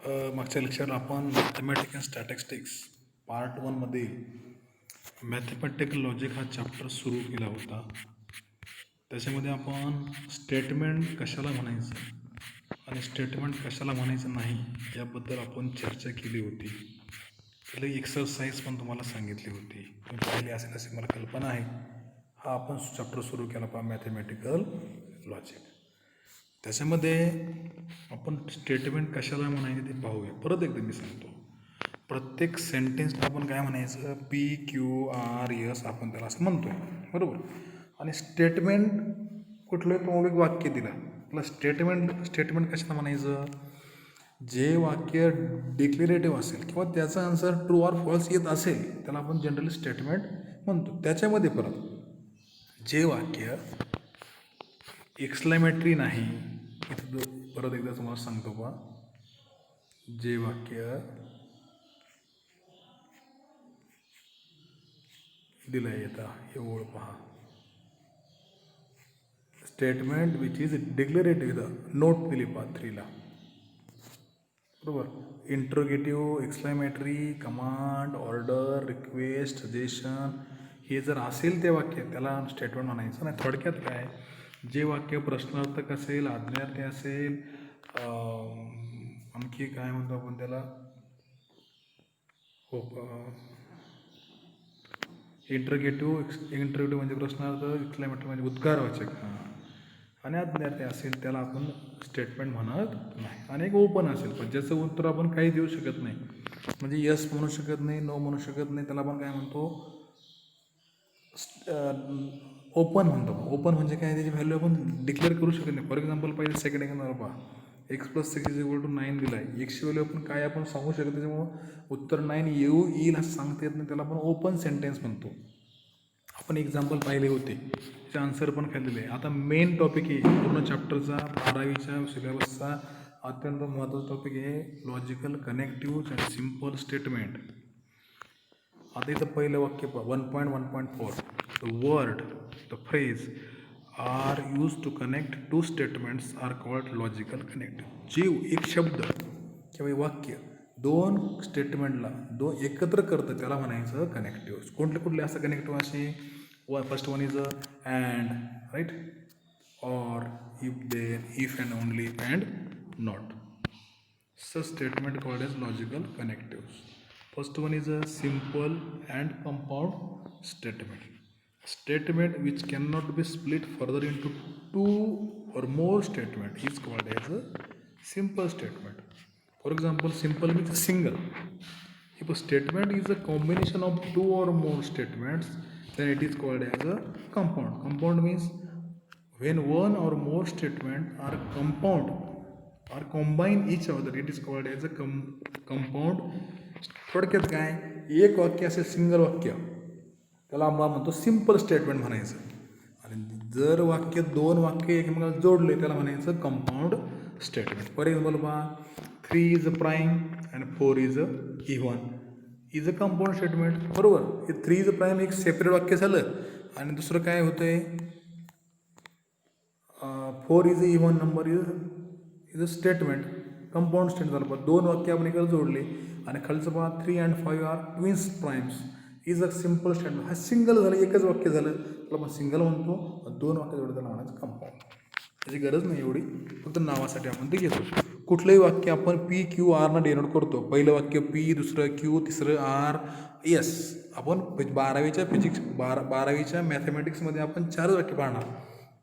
मागच्या लेक्चरला आपण mathematics and statistics part 1 मध्ये मॅथमॅटिकल लॉजिक हा चॅप्टर सुरू केला होता. त्याच्यामध्ये आपण स्टेटमेंट कशाला म्हणायचं आणि स्टेटमेंट कशाला म्हणायचं नाही याबद्दल आपण चर्चा केली होती. त्याला एक्सरसाइज पण तुम्हाला सांगितली होती. तुम्ही पाहिली असेल अशी मला कल्पना आहे. हा आपण चॅप्टर सुरू केला पहा मॅथमॅटिकल लॉजिक. त्याच्यामध्ये आपण स्टेटमेंट कशाला म्हणायचं ते पाहूया. परत एकदा मी सांगतो, प्रत्येक सेंटेन्सला आपण काय म्हणायचं, PQRS आपण त्याला असं म्हणतो, बरोबर. आणि स्टेटमेंट कुठलं तो एक वाक्य दिला त्याला स्टेटमेंट कशाला म्हणायचं, जे वाक्य डिक्लेरेटिव्ह असेल किंवा त्याचा आन्सर ट्रू ऑर फॉल्स येत असेल त्याला आपण जनरली स्टेटमेंट म्हणतो. त्याच्यामध्ये परत जे वाक्य एक्सक्लेमेटरी नाही, इथं परत एकदा तुम्हाला सांगतो बा, जे वाक्य दिलं येतं हे ओळ पहा, statement which is declarative note दिली पहा 3ला, बरोबर. Interrogative, exclamatory, command, order, request, suggestion हे जर असेल ते वाक्य त्याला स्टेटमेंट म्हणायचं. नाही थोडक्यात काय, जे वाक्य प्रश्नार्थक असेल, आज्ञार्थी असेल, आणखी काय म्हणतो आपण त्याला, हो इंट्रोगेटिव्ह म्हणजे प्रश्नार्थ, एक्सक्लेमेटरी म्हणजे उद्गारवाचक, आणि आज्ञार्थी असेल त्याला आपण स्टेटमेंट म्हणत नाही. आणि एक ओपन असेल पण ज्याचं उत्तर आपण काही देऊ शकत नाही, म्हणजे यस म्हणू शकत नाही, नो म्हणू शकत नाही, त्याला आपण काय म्हणतो, ओपन म्हणतो. ओपन म्हणजे काय, त्याची व्हॅल्यू आपण डिक्लेअर करू शकत नाही. फॉर एक्झाम्पल पहिले सेकंड एक्झाम्पल पहा, x+6=9 दिला आहे. एक्सची व्हॅल्यू आपण काय आपण सांगू शकत, त्याच्यामुळं उत्तर 9 येईल असं सांगता येत नाही, त्याला आपण ओपन सेंटेन्स म्हणतो. आपण एक्झाम्पल पाहिले होते, त्याचे आन्सर पण खाल्लेले आहे. आता मेन टॉपिक आहे पूर्ण चॅप्टरचा, 12वीच्या सिलेबसचा अत्यंत महत्त्वाचा टॉपिक आहे logical connective and simple statement. आता इथं पहिलं वाक्य पहा, 1.1.4, the word, the phrase are use to connect two statements are called logical connective. जे एक शब्द किंवा वाक्य दोन स्टेटमेंटला एकत्र करतं त्याला म्हणायचं कनेक्टिव्ह. कुठले असं कनेक्टिव्ह असे, first one is and, right, or, if then, if and only, and not. Such statement called as logical connectives. First one is a simple and compound statement. Statement which cannot be split further into two or more statement is called as a simple statement. For example, simple means single. If a statement is a combination of two or more statements, then it is called as a compound. Compound means when one or more statements are or combine each other, it is called as a compound. थोडक्यात काय, एक वाक्य असेल single वाक्य त्याला आपण म्हणतो simple statement म्हणायचं. आणि जर वाक्य दोन वाक्य एकमेकाला जोडले त्याला म्हणायचं कंपाऊंड स्टेटमेंट. फॉर एक्झाम्पल पहा, 3 is a prime and 4 is a even is a compound statement, बरोबर. हे 3 इज अ प्राईम एक सेपरेट वाक्य झालं, आणि दुसरं काय होतंय, 4 is a even number is a statement, compound statement झालं. पण दोन वाक्य आपण इकडे जोडले, आणि खालचं पहा 3 and 5 are twin primes is a simple statement. हा सिंगल झालं, एकच वाक्य झालं त्याला आपण सिंगल म्हणतो. दोन वाक्य जोडलं त्याला म्हणायचं कंपाऊंड. त्याची गरज नाही एवढी, फक्त नावासाठी आपण ते घेतो. कुठलंही वाक्य आपण PQRनं डिनोट करतो. पहिलं वाक्य P, दुसरं Q, तिसरं R, S. आपण 12वीच्या मॅथमॅटिक्समध्ये आपण 4 वाक्य पाहणार,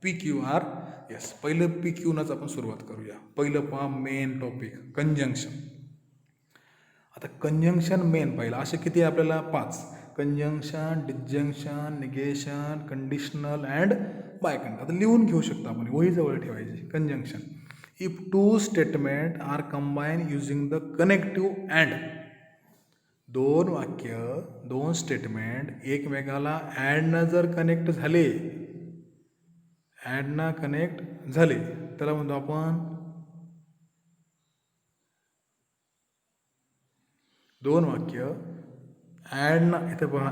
PQRS. पहिलं PQनंच आपण सुरुवात करूया. पहिलं पहा, मेन टॉपिक कंजंक्शन. आता कंजंक्शन मेन पहिलं, असे किती आहे आपल्याला, 5. Conjunction, disjunction, negation, conditional and biconditional. आता लिहून घेऊ शकतो आपण, वही जवळ ठेवायची. Conjunction, if two statement are combine using the connective and. दोन वाक्य, दोन स्टेटमेंट एकमेकाला ॲडनं जर कनेक्ट झाले, ॲडना कनेक्ट झाले त्याला म्हणतो आपण, दोन वाक्य ॲडना, इथे पहा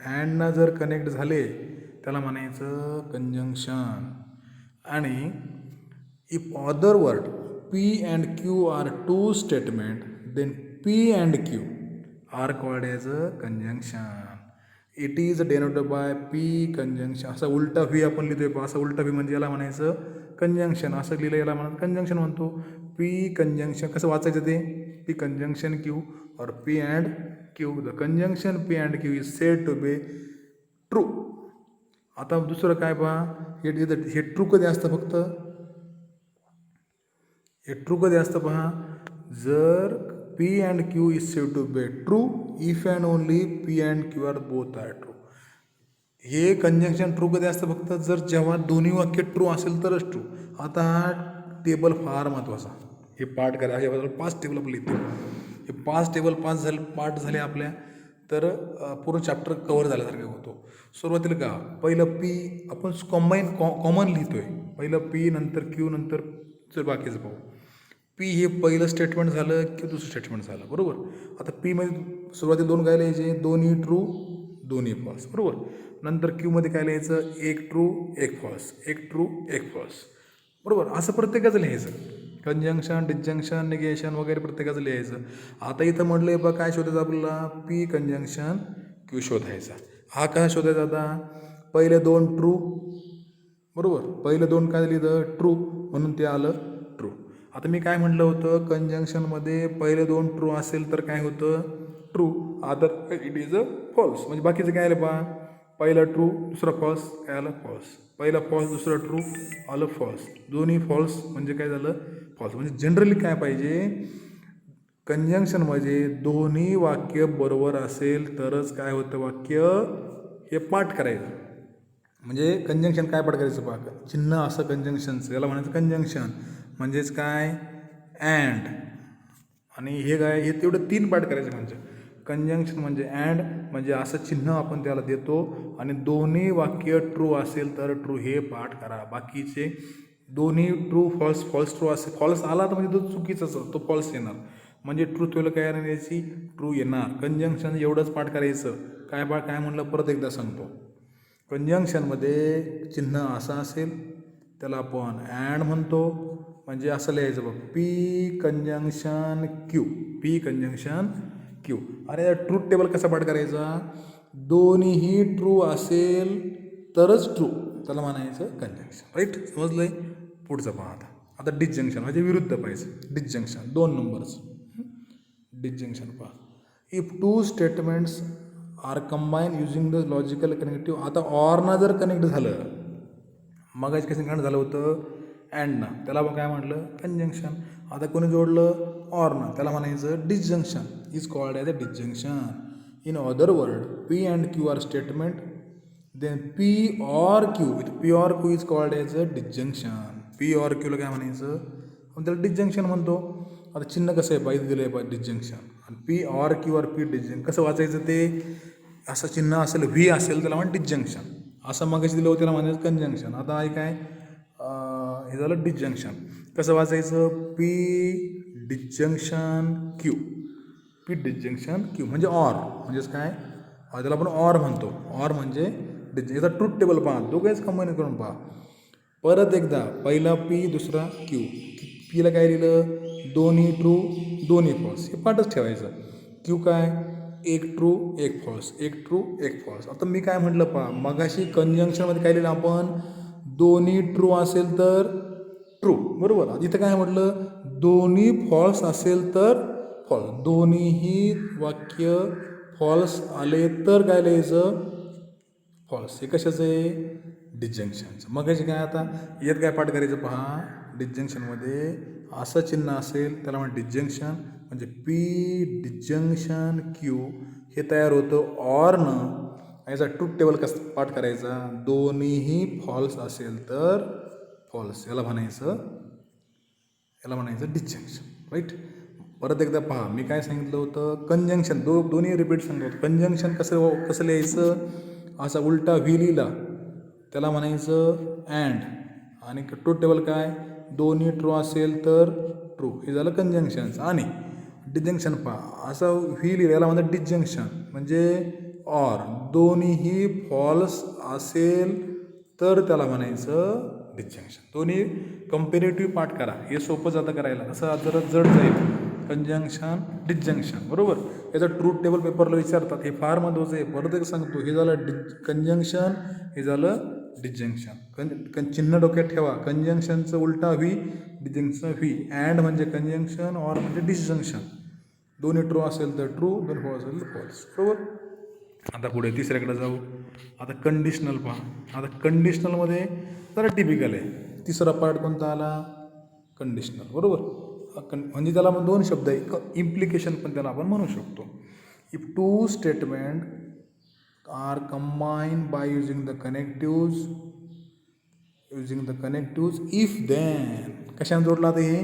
ॲडना जर कनेक्ट झाले त्याला म्हणायचं कंजंक्शन. आणि if other word, P and Q are two statement, then P and Q are called as a conjunction. It is denoted by P conjunction. असा उलटा V आपण लिहितोय पहा, असा उलटा V म्हणजे याला म्हणायचं कंजंक्शन. असं लिहिलं याला म्हणा कंजंक्शन म्हणतो. P कंजंक्शन कसं वाचायचं ते? P conjunction Q or P and Q. The conjunction P and Q is said to be true. आता दुसरं काय पहा, हे ट्रू कधी असतं फक्त? हे ट्रू कधी असतं पहा, जर P and Q is said to be true if and only P and Q are both are true. हे कंजंक्शन ट्रू कधी असतं फक्त जर जेव्हा दोन्ही वाक्य ट्रू असेल तरच ट्रू. आता हा टेबल फार महत्त्वाचा, हे पाठ करा. याबद्दल 5 टेबल आपले लिहितो. हे 5 टेबल पाठ झाले आपल्या तर पूर्ण चॅप्टर कव्हर झाल्यासारखं होतो. सुरुवातीला का पहिलं P आपण कॉमन लिहितोय. पहिलं P नंतर Q नंतर बाकीचं पाहू. P हे पहिलं स्टेटमेंट झालं की दुसरं स्टेटमेंट झालं, बरोबर. आता P मध्ये सुरुवातीला 2 काय लिहायचे? दोन्ही ट्रू दोन्ही फॉल्स, बरोबर. नंतर Q मध्ये काय लिहायचं? एक ट्रू एक फॉल्स, एक ट्रू एक फॉल्स, बरोबर. असं प्रत्येकाचं लिहायचं. कंजंक्शन डिस्जंक्शन निगेशन वगैरे प्रत्येकाचं लिहायचं. आता इथं म्हटलं आहे बघा काय शोधायचं आपल्याला? P कंजंक्शन Q शोधायचा. हा काय शोधायचा? आता पहिले 2 ट्रू, बरोबर. पहिले 2 काय लिहिलं? ट्रू, म्हणून ते आलं ट्रू. आता मी काय म्हटलं होतं? कंजंक्शनमध्ये पहिले 2 ट्रू असेल तर काय होतं? True. Other it is a false. म्हणजे बाकीचं काय आलं पहा, पहिला ट्रू दुसरा फॉल्स, काय आलं? फॉल्स. पहिला फॉल्स दुसरा ट्रू आलं फॉल्स. दोन्ही फॉल्स म्हणजे काय झालं? फॉल्स. म्हणजे जनरली काय पाहिजे कंजंक्शनमध्ये दोन्ही वाक्य बरोबर असेल तरच काय होतं वाक्य हे पाठ करायचं. म्हणजे कंजंक्शन काय पाठ करायचं पहा, चिन्ह असं कंजंक्शनचं याला म्हणायचं कंजंक्शन. म्हणजेच काय? अँड. आणि हे काय? हे तेवढं 3 पाठ करायचं. म्हणजे कंजंक्शन म्हणजे अँड म्हणजे असं चिन्ह आपण त्याला देतो आणि दोन्ही वाक्य ट्रू असेल तर ट्रू हे पाठ करा. बाकीचे दोन्ही ट्रू फॉल्स फॉल्स ट्रू असेल, फॉल्स आला तर म्हणजे तो चुकीचाच तो फॉल्स येणार. म्हणजे ट्रूथ वेळ काय येणार याची? ट्रू येणार. कंजंक्शन एवढंच पाठ करायचं. काय म्हणलं परत एकदा सांगतो. कंजंक्शनमध्ये चिन्ह असं असेल त्याला आपण अँड म्हणतो. म्हणजे असं लिहायचं बघ, P conjunction Q, P conjunction Q. अरे ट्रूथ टेबल कसा पाठ करायचा? दोन्हीही ट्रू असेल तरच ट्रू, त्याला म्हणायचं कंजंक्शन. राईट, समजलंय? पुढचं पहा आता डिस्जंक्शन म्हणजे विरुद्ध पाहिजे. डिस्जंक्शन 2 नंबरचं डिस्जंक्शन पहा. If 2 statements are combine using the logical connective. आता ऑरना जर कनेक्ट झालं, मग कसं कनेक्ट झालं होतं? अँडना, त्याला काय म्हटलं? कंजंक्शन. आता कोणी जोडलं? ऑरना, त्याला म्हणायचं disjunction. Is called as a disjunction. In other word P and Q are statement, then P or Q is called as a disjunction. P or Qला काय म्हणायचं? आपण त्याला डिस्जंक्शन म्हणतो. आता चिन्ह कसं आहे पाहिजे दिलं आहे पाहिजे डिस्जंक्शन. आणि P or Q or P disjunction कसं वाचायचं ते? असं चिन्ह असेल V असेल त्याला म्हणा डिस्जंक्शन. असं मगाशी दिलं होतं त्याला म्हणायचं कंजंक्शन. आता हे काय हे झालं डिस्जंक्शन. कसं वाचायचं? P disjunction Q, P disjunction Q म्हणजे ऑर. म्हणजेच काय? त्याला आपण ऑर म्हणतो. ऑर म्हणजे याचा ट्रूथ टेबल पहा, दोघेच कंबाईन करून पहा. परत एकदा पहिला P दुसरा Q. Pला काय लिहिलं? दोन्ही ट्रू दोन्ही फॉल्स, हे पाठच ठेवायचं. Q काय? एक ट्रू एक फॉल्स, एक ट्रू एक फॉल्स. आता मी काय म्हटलं पहा, मगाशी कंजंक्शनमध्ये काय लिहिलं आपण? दोन्ही ट्रू असेल तर ट्रू, बरोबर. इथं काय म्हटलं? दोन्ही फॉल्स असेल तर फॉल्स. दोन्हीही वाक्य फॉल्स आले तर काय लिहायचं? फॉल्स. हे कशाचं आहे? डिस्जंक्शनचं. मग काय आता यात काय पाठ करायचं पहा, डिस्जंक्शनमध्ये असं चिन्ह असेल त्याला म्हणा डिस्जंक्शन. म्हणजे P डिस्जंक्शन Q हे तयार होतं ऑरनं. याचा ट्रूथ टेबल कसं पाठ करायचा? दोन्हीही फॉल्स असेल तर फॉल्स, याला म्हणायचं डिस्जंक्शन. राईट. परत एकदा पहा, मी काय सांगितलं होतं? कंजंक्शन दोन्ही रिपीट सांगितलं होतं. कंजंक्शन कसं लिहायचं? असा उलटा V लिहिला त्याला म्हणायचं अँड. आणि ट्रूथ टेबल काय? दोन्ही ट्रू असेल तर ट्रू, हे झालं कंजंक्शनचं. आणि डिस्जंक्शन पहा, असं V लिहिलं याला म्हणतात डिस्जंक्शन. म्हणजे ऑर. दोन्हीही फॉल्स असेल तर त्याला म्हणायचं डिस्जंक्शन. दोन्ही कंपेरेटिव्ह पार्ट करा, हे सोपं जातं करायला. असं जरा जड जाईल. कंजंक्शन डिस्जंक्शन, बरोबर. याचा ट्रूथ टेबल पेपरला विचारतात, हे फार महत्त्वाचं आहे. परत एक सांगतो, हे झालं कंजंक्शन, हे झालं डिस्जंक्शन. चिन्ह डोक्यात ठेवा. कंजंक्शनचं उलटा व्ही, डिस्जंक्शन व्ही. अँड म्हणजे कंजंक्शन, ऑर म्हणजे डिस्जंक्शन. दोन्ही ट्रू असेल तर ट्रू, दोन्ही फॉल्स असेल तर फॉल्स, बरोबर. आता पुढे तिसऱ्याकडे जाऊ. आता कंडिशनल पहा. आता कंडिशनलमध्ये जरा टिपिकल आहे. तिसरा पार्ट कोणता आला? कंडिशनल, बरोबर. म्हणजे त्याला आपण दोन शब्द आहे, इम्प्लिकेशन पण त्याला आपण म्हणू शकतो. If two statement are combined by using the connectives, if then, कशाने जोडला आता हे?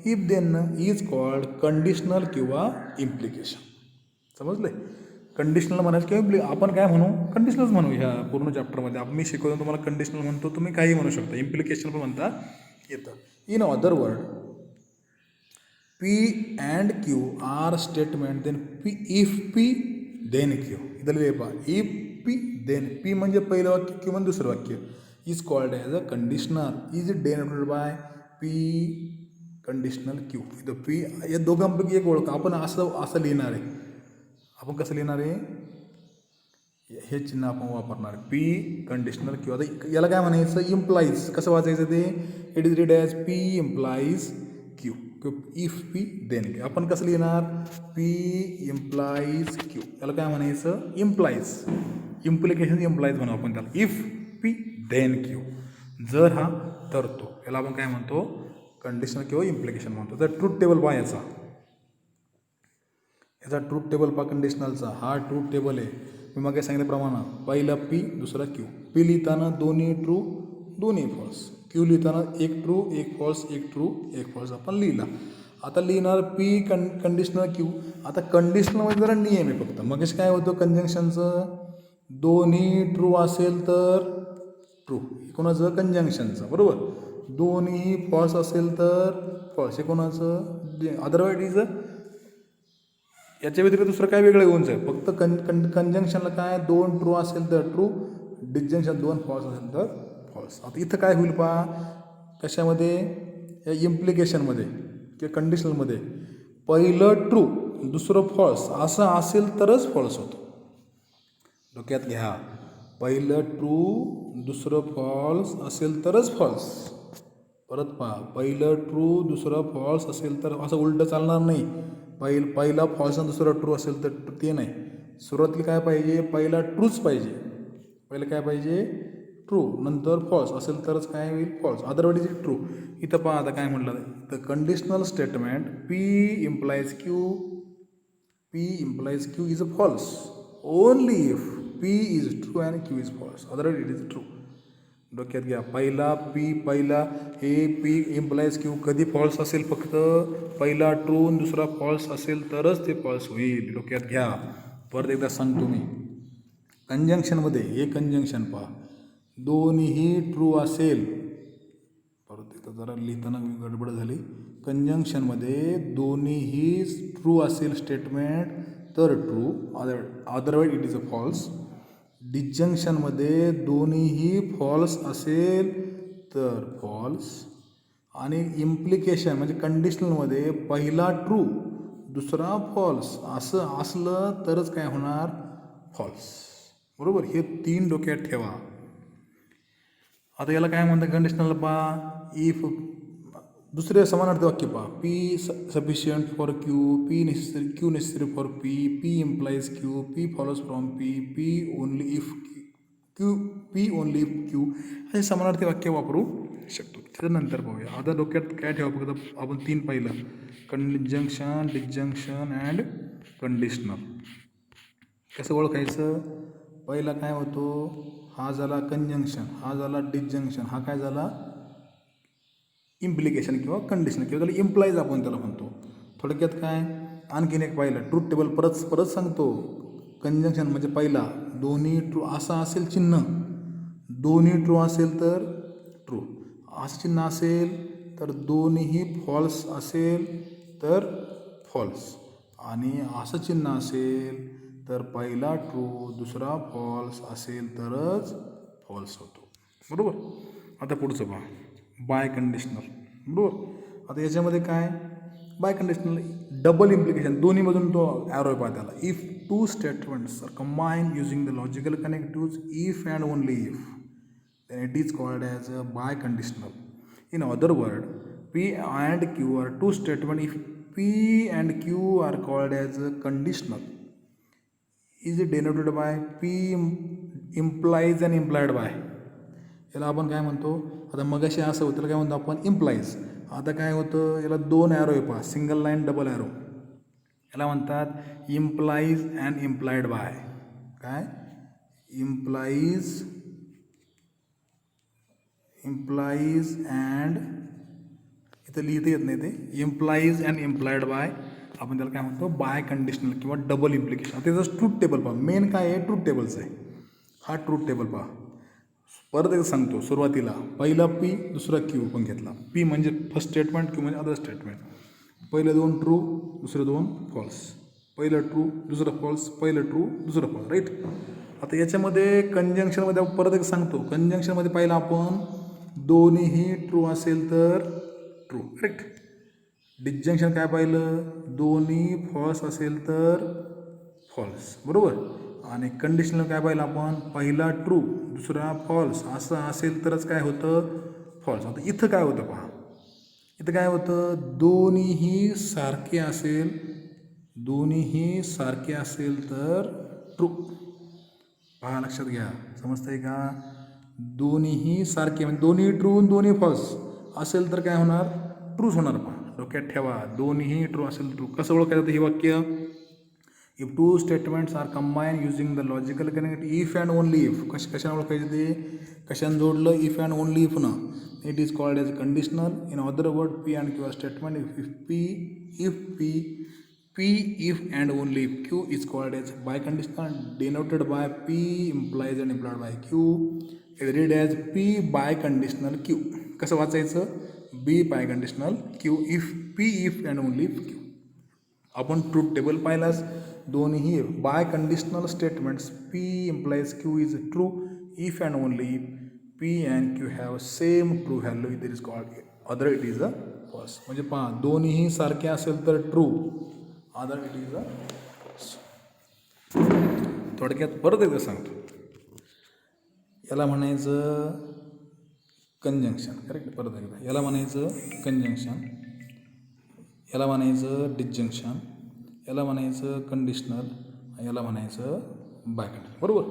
If then is called conditional किंवा इम्प्लिकेशन. समजले? कंडिशनल म्हणायचं किंवा आपण काय म्हणू? कंडिशनलच म्हणू. ह्या पूर्ण चॅप्टरमध्ये मी शिकवतो तुम्हाला कंडिशनल म्हणतो, तुम्ही काही म्हणू शकता, इम्प्लिकेशन पण म्हणता येतं. In other word, P and Q are statement, then P, if P then Q. इथं लिहिले पहा, if P then P म्हणजे पहिलं वाक्य, Q म्हणजे दुसरं वाक्य, is called as a conditional, is denoted by P conditional Q. इथं P या दोघांपैकी एक ओळख. आपण असं लिहिणार आहे. आपण कसं लिहिणार आहे? हे चिन्ह आपण वापरणार, P कंडिशनल Q. आता याला काय म्हणायचं? इम्प्लाईज. कसं वाचायचं ते? It is read as P implies Q. If P then Q. आपण कसं लिहिणार? P implies Q. याला काय म्हणायचं? इम्प्लाईज. इम्प्लिकेशन इम्प्लाईज म्हणू आपण त्याला. If P then Q. जर हा तर तो, याला आपण काय म्हणतो? कंडिशनल किंवा इम्प्लिकेशन म्हणतो. तर ट्रूथ टेबल पहा याचा ट्रूथ टेबल पहा कंडिशनलचा. हा ट्रूथ टेबल आहे. मी मग सांगितल्याप्रमाणे पहिला P, दुसरा Q. P लिहिताना दोन्ही ट्रू, दोन्ही फॉल्स. Q लिहिताना एक ट्रू, एक फॉल्स, एक ट्रू, एक फॉल्स आपण लिहिला. आता लिहिणार P कंडिशनल Q. आता कंडिशनलमध्ये जरा नियम आहे फक्त. मग काय होतं कंजंक्शनचं? दोन्ही ट्रू असेल तर ट्रू, कोणाचं? कंजंक्शनचं, बरोबर. दोन्ही फॉल्स असेल तर फॉल्स, हे कोणाचं? Otherwise is. याच्या व्यतिरिक्त दुसरं काय वेगळं येऊन जाईल? फक्त कंजंक्शनला काय? दोन ट्रू असेल तर ट्रू, डिस्जंक्शन दोन फॉल्स असेल तर फॉल्स. आता इथं काय होईल पहा, कशामध्ये? या इम्प्लिकेशनमध्ये किंवा कंडिशनलमध्ये पहिलं ट्रू, दुसरं फॉल्स असं असेल तरच फॉल्स होतो. डोक्यात घ्या. पहिलं ट्रू, दुसरं फॉल्स असेल तरच फॉल्स. परत पहा, पहिलं ट्रू, दुसरं फॉल्स असेल तर, असं उलटं चालणार नाही. पहिला फॉल्स आणि दुसरा ट्रू असेल तर ते नाही. सुरुवातीला काय पाहिजे? पहिला ट्रूच पाहिजे. पहिलं काय पाहिजे? ट्रू, नंतर फॉल्स असेल तरच काय होईल? फॉल्स. Otherwise is true. इथं पहा आता काय म्हटलं, तर conditional statement P implies Q is a false only if P is true and Q is false. Otherwise it is true. डोक्यात घ्या. पहिला हे P इम्प्लाइज Q कधी फॉल्स असेल? फक्त पहिला ट्रू आणि दुसरा फॉल्स असेल तरच ते फॉल्स होईल. डोक्यात घ्या. परत एकदा सांगतो मी. कंजंक्शनमध्ये हे कंजंक्शन पहा, दोन्हीही ट्रू असेल. परत एकदा जरा लिहिताना गडबड झाली. कंजंक्शनमध्ये दोन्हीही ट्रू असेल स्टेटमेंट तर true, otherwise it is a false. डिस्जंक्शनमध्ये दोन्हीही फॉल्स असेल तर फॉल्स. आणि इम्प्लिकेशन म्हणजे कंडिशनलमध्ये पहिला ट्रू, दुसरा फॉल्स असं असलं तरच काय होणार? फॉल्स, बरोबर. हे तीन डोक्यात ठेवा. आता याला काय म्हणतात कंडिशनल पहा? इफ दुसरे समानार्थी वाक्य पहा. P sufficient for Q, Q necessary for P, P implies Q, P follows from P, P only if Q. हे समानार्थी वाक्य वापरू शकतो. त्याच्यानंतर पाहूया. आता डोक्यात काय ठेवा? फक्त आपण तीन पाहिलं, कंजंक्शन, डिस्जंक्शन अँड कंडिशनल. कसं ओळखायचं? पहिला काय होतो? हा झाला कंजंक्शन, हा झाला डिस्जंक्शन, हा काय झाला? इम्प्लिकेशन किंवा कंडिशन किंवा त्याला इम्प्लाइज आपण त्याला म्हणतो. थोडक्यात काय? आणखीन एक पाहिलं ट्रूथ टेबल परत सांगतो. कंजंक्शन म्हणजे पहिला दोन्ही ट्रू असं असेल चिन्ह, दोन्ही ट्रू असेल तर ट्रू, असं चिन्ह असेल तर दोन्हीही फॉल्स असेल तर फॉल्स, आणि असं चिन्ह असेल तर पहिला ट्रू, दुसरा फॉल्स असेल तरच फॉल्स होतो, बरोबर. आता पुढचं पहा, बाय कंडिशनल. बरोबर. आता याच्यामध्ये काय, बाय कंडिशनल डबल इम्प्लिकेशन, दोन्ही बाजून तो ॲरो पहा त्याला. If two statements are combine using the logical connectives if and only if, then it is called as a biconditional. In other word, P and Q are two statements. If P and Q are called as a conditional, is it denoted by P implies and implied by. याला आपण काय म्हणतो, आता मगाशी असं होतं, काय म्हणतो आपण इम्प्लाईज. आता काय होतं, याला दोन ॲरो आहे पहा, सिंगल लाईन डबल ॲरो. याला म्हणतात इम्प्लाईज अँड इम्प्लाइड बाय. काय, इम्प्लाईज अँड, इथं लिहिता येत नाही ते, इम्प्लाईज अँड इम्प्लाइड बाय, आपण त्याला काय म्हणतो बाय कंडिशनल किंवा डबल इम्प्लिकेशन. त्याचं ट्रूथ टेबल पहा, मेन काय आहे ट्रूथ टेबलचं आहे. हा ट्रूथ टेबल पहा, परत एक सांगतो. सुरुवातीला पहिला पी दुसरा क्यू पण घेतला. पी म्हणजे फर्स्ट स्टेटमेंट, क्यू म्हणजे अदर स्टेटमेंट. पहिलं दोन ट्रू दुसरं दोन फॉल्स, पहिलं ट्रू दुसरं फॉल्स, पहिलं ट्रू दुसरं फॉल्स, राईट. आता याच्यामध्ये कंजंक्शनमध्ये परत एक सांगतो, कंजंक्शनमध्ये पहिला आपण दोन्हीही ट्रू असेल तर ट्रू, करेक्ट. डिस्जंक्शन काय पाहिलं, दोन्ही फॉल्स असेल तर फॉल्स, बरोबर. आणि कंडिशनल काय पाहिलं आपण, पहिला ट्रू दुसरा फॉल्स असं असेल तरच काय होतं, फॉल्स. आता इथं काय होतं पहा, इथं काय होतं, दोन्हीही सारखे असेल, दोन्हीही सारखे असेल तर ट्रू. पहा लक्षात घ्या, समजतंय का, दोन्हीही सारखे म्हणजे दोन्ही ट्रू दोन्ही फॉल्स असेल तर काय होणार, ट्रूच होणार. पहा डोक्यात ठेवा, दोन्हीही ट्रू असेल ट्रू. कसं ओळखायचं हे वाक्य, if two statements are combine using the logical connect if and only if. कशाने ओळखायचं ते, कशाने जोडलं, इफ अँड ओनली इफ ना, it is called as conditional. In other word, P and Q are statement. P if and only if Q is called as biconditional, denoted by P implies and implied by Q. It read as P biconditional Q. कसं वाचायचं, B biconditional Q if P if and only if Q. आपण truth table पाहिलास, दोन्ही biconditional statements P implies Q is true if and only if P and Q have same true value, it is called, other it is a false. म्हणजे पहा, दोन्हीही सारखे असेल तर true, other it is अ. थोडक्यात परत एकदा सांगतो, याला म्हणायचं कंजंक्शन, करेक्ट. परत एकदा, याला म्हणायचं कंजंक्शन, याला म्हणायचं डिस्जंक्शन, याला म्हणायचं कंडिशनल, याला म्हणायचं बायकंडिशनल, बरोबर.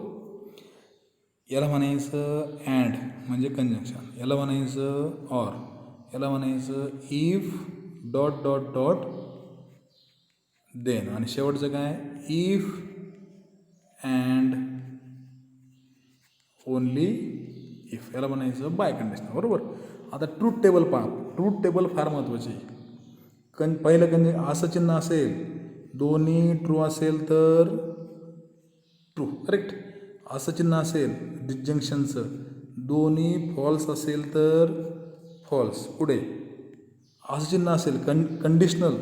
याला म्हणायचं अँड म्हणजे कंजंक्शन, याला म्हणायचं ऑर, याला म्हणायचं if dot dot dot then, आणि शेवटचं काय, इफ अँड ओनली इफ, याला म्हणायचं बाय कंडिशनल, बरोबर. आता ट्रूथ टेबल पहा, ट्रूथ टेबल फार महत्त्वाची आहे. पहिलं असं चिन्ह असेल, दोन्ही ट्रू असेल तर ट्रू, करेक्ट. असं चिन्ह असेल डिस्जंक्शनचं, दोन्ही फॉल्स असेल तर फॉल्स. पुढे असं चिन्ह असेल कंडिशनल,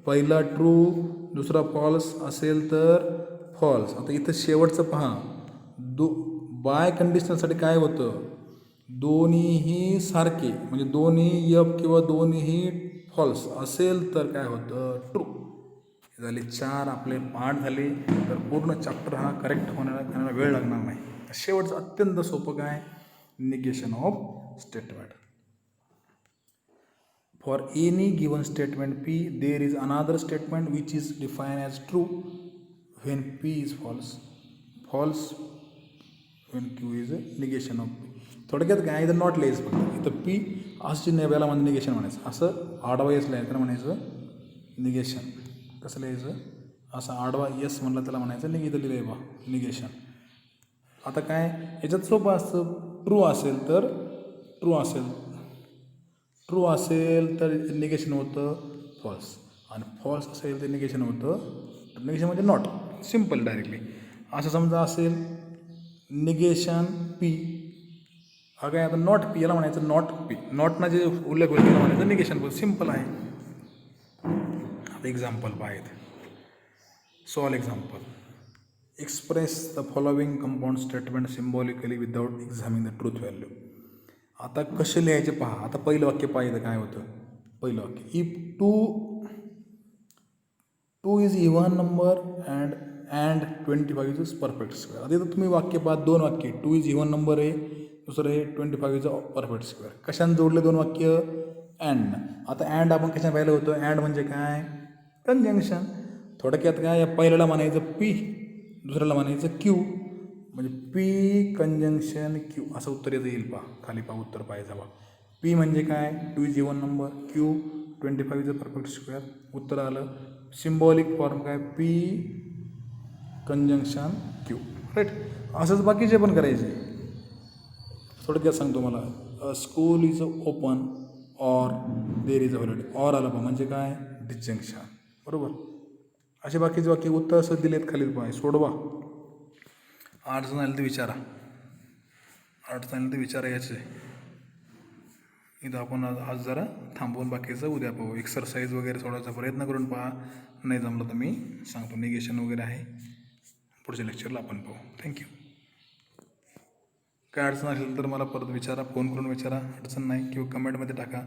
पहिला ट्रू दुसरा फॉल्स असेल तर फॉल्स. आता इथं शेवटचं पहा, बाय कंडिशनलसाठी काय होतं, दोन्हीही सारखे म्हणजे दोन्ही एफ किंवा दोन्हीही फॉल्स असेल तर काय होतं, ट्रू. झाले 4 आपले पाठ झाले. तर पूर्ण चॅप्टर हा करेक्ट होण्याला वेळ लागणार नाही. शेवटचं अत्यंत सोपं काय, negation of statement. For any given statement P, there is another statement which is defined as true when P is false, false when Q is a negation of P. थोडक्यात काय, इथं नॉट लिहायचं फक्त, इथं P असं चिन्ह याला म्हणजे निगेशन म्हणायचं, असं आडवा यस लिहायचं त्याला म्हणायचं निगेशन. कसं लिहायचं, असं आडवा यस म्हणलं त्याला म्हणायचं इथं लिहिलंय बा निगेशन. आता काय याच्यात सोपं असतं, ट्रू असेल तर ट्रू असेल, ट्रू असेल तर निगेशन होतं फॉल्स, आणि फॉल्स असेल तर निगेशन होतं, निगेशन म्हणजे नॉट. सिम्पल डायरेक्टली असं समजा असेल निगेशन पी, हा काय आता नॉट पी याला म्हणायचं नॉट पी, नॉटना जे उल्लेख होईल त्याला म्हणायचं निगेशन. सिम्पल आहे. आता एक्झाम्पल पाहिजे, solve example. Express the following compound statement symbolically without examining the truth value. आता कसे लिहायचे पहा. आता पहिलं वाक्य पाहिलं काय होतं. पहिलं वाक्य, if two is even number and 25 is perfect square. आता इथं तुम्ही वाक्य पहा, दोन वाक्य. 2 इज इव्हन नंबर आहे, दुसरं आहे 25 इज परफेक्ट स्क्वेअर. कशाने जोडले दोन वाक्य? अँड. आता अँड आपण कशा पाहिलं होतं? अँड म्हणजे काय? कंजंक्शन. थोडक्यात काय, या पहिल्याला म्हणायचं पी, दुसऱ्याला म्हणायचं क्यू, म्हणजे पी कंजंक्शन क्यू असं उत्तर येतं येईल. पहा खाली, पहा उत्तर पाहायचं. पहा पी म्हणजे काय? 2 is even number, Q 25 is perfect square. उत्तर आलं. सिम्बॉलिक फॉर्म काय? P conjunction Q. राईट. असंच बाकीचे पण करायचे. थोडक्यात सांगतो मला, school is open or there is a holiday. Or आलं पहा म्हणजे काय? डिस्जंक्शन. बरोबर. असे बाकीचे वाक्य उत्तर असं दिलेत खाली, पहा सोडवा. अडचण आली तर विचारा, अडचण आली तर विचारा. याचे इथं आपण आज जरा थांबवून बाकीचं उद्या पाहू. एक्सरसाइज वगैरे सोडवायचा प्रयत्न करून पहा. नाही जमलं तर मी सांगतो, निगेशन वगैरे आहे, पुढच्या लेक्चरला आपण पाहू. थँक्यू. काय अडचण असेल तर मला परत विचारा, फोन करून विचारा, अडचण नाही, किंवा कमेंटमध्ये टाका.